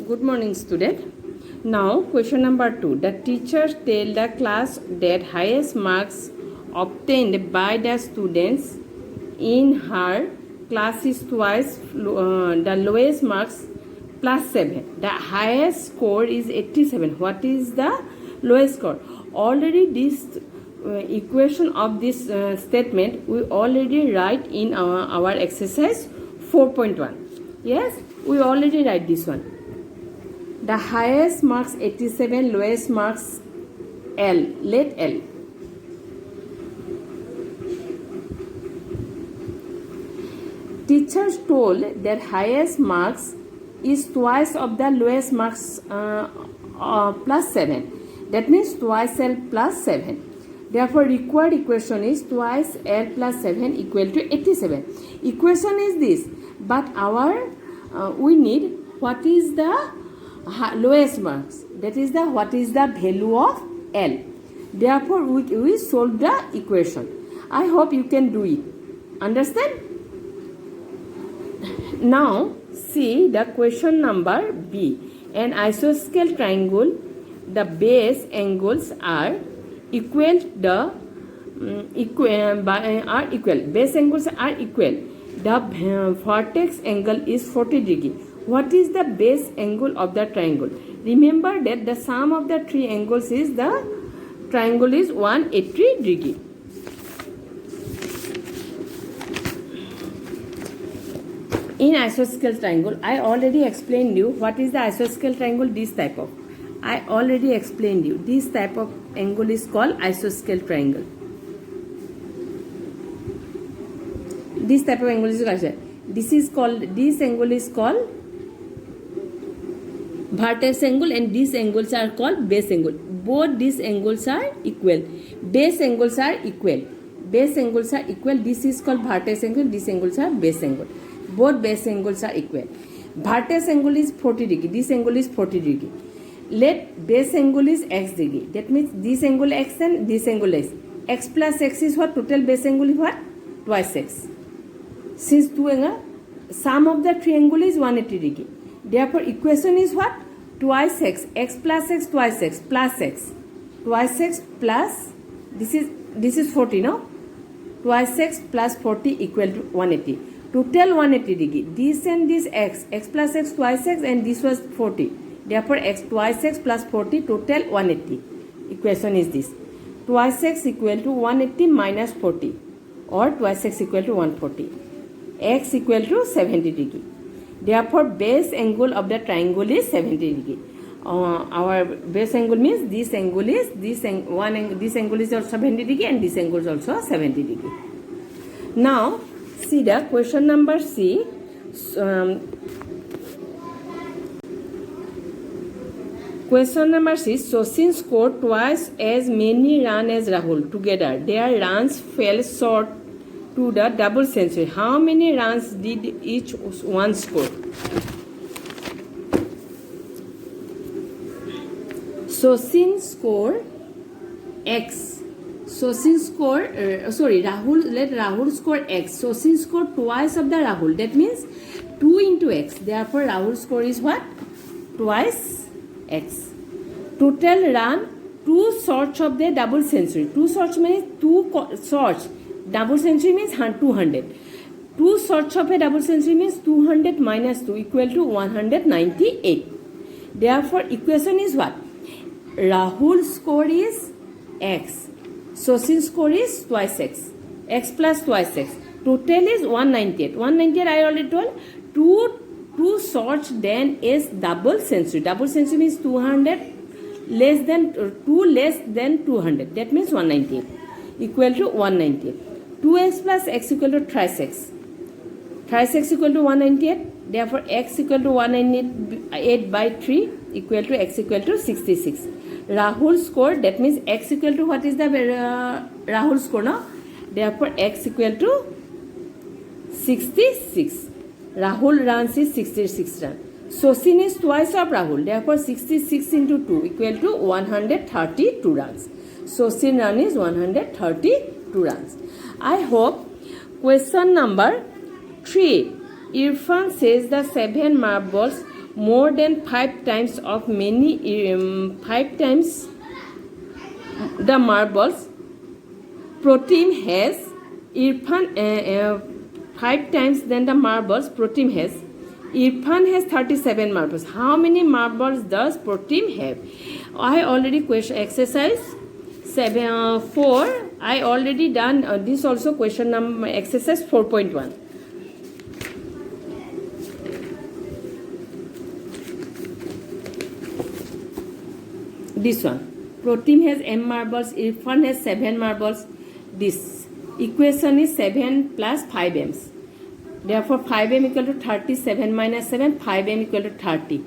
Good morning, student. Now, question number 2. The teacher tell the class that highest marks obtained by the students in her class is twice the lowest marks plus 7. The highest score is 87. What is the lowest score? Already this equation of this statement we already write in our exercise 4.1. Yes, we already write this one. The highest marks 87, lowest marks L. Let L. Teachers told that highest marks is twice of the lowest marks plus 7. That means twice L plus 7. Therefore, required equation is twice L plus 7 equal to 87. Equation is this, but we need what is the lowest marks. That is what is the value of L. Therefore, we solve the equation. I hope you can do it. Understand? Now, see the question number B. An isosceles triangle, the base angles are equal. Base angles are equal. The vertex angle is 40 degree. What is the base angle of the triangle? Remember that the sum of the three angles is the triangle is 180 degree. In isosceles triangle, I already explained you what is the isosceles triangle. This type of. I already explained you. This type of angle is called isosceles triangle. This type of angle is called. This angle is called vertex angle, and these angles are called base angle. Both these angles are equal. Base angles are equal. Base angles are equal. This is called vertex angle. These angles are base angle. Both base angles are equal. Vertex angle is 40 degree. This angle is 40 degree. Let base angle is x degree. That means this angle x and this angle x. X plus x is what? Total base angle is what? Twice x. Since sum of the triangle is 180 degree. Therefore, equation is what? Twice x. X plus x, twice x, plus x. Twice x plus, this is 40, no? Twice x plus 40 equal to 180. Total 180 degree. This and this x. X plus x, twice x, and this was 40. Therefore, x twice x plus 40, total 180. Equation is this. Twice x equal to 180 minus 40. Or twice x equal to 140. X equal to 70 degree. Therefore, base angle of the triangle is 70 degree. Our base angle means this angle is this angle is also 70 degree, and this angle is also 70 degree. Now, see the question number C. Question number C. Sachin scored twice as many runs as Rahul together. Their runs fell short to the double century. How many runs did each one score? Sachin score x. Sachin score Rahul. Let Rahul score x. Sachin score twice of the Rahul. That means 2 into x. Therefore, Rahul score is what? Twice x. Total run 2 shots of the double century. 2 shots means 2 shots. Double century means 200. 2 shots of a double century means 200 minus 2 equal to 198. Therefore, equation is what? Rahul's score is x. Sachin's score is twice x. X plus twice x. Total is 198. 198 I already told. 2 shots then is double century. Double century means 200 less than 2 less than 200. That means 198 equal to 198. 2x plus x equal to thrice x. Thrice x equal to 198. Therefore, x equal to 198 by 3 equal to x equal to 66. Rahul score, that means x equal to what is the Rahul score, no? Therefore, x equal to 66. Rahul runs is 66 runs. Sachin is twice of Rahul. Therefore, 66 into 2 equal to 132 runs. Sachin run is 132 runs. I hope question number 3. Irfan says the 7 marbles more than 5 times of many 5 times the marbles pro team has. Irfan 5 times than the marbles pro team has. Irfan has 37 marbles. How many marbles does pro team have? I already question exercise 4. I already done this also question number exercise 4.1. This one. Pro team has M marbles. Irfan has 7 marbles. This equation is 7 plus 5m's. Therefore, 5m equal to 37 minus 7. 5m equal to 30.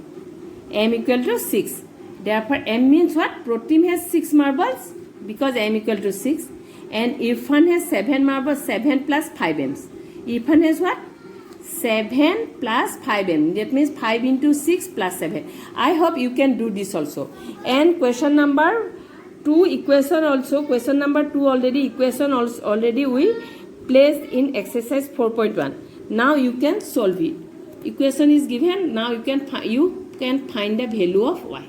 M equal to 6. Therefore, M means what? Pro team has 6 marbles because M equal to 6. And Irfan has 7 marbles. 7 plus 5m's. Irfan has what? 7 plus 5m. That means 5 into 6 plus 7. I hope you can do this also. And question number 2 equation also. Question number 2 already equation also already we placed in exercise 4.1. Now you can solve it. Equation is given. Now you can find the value of y.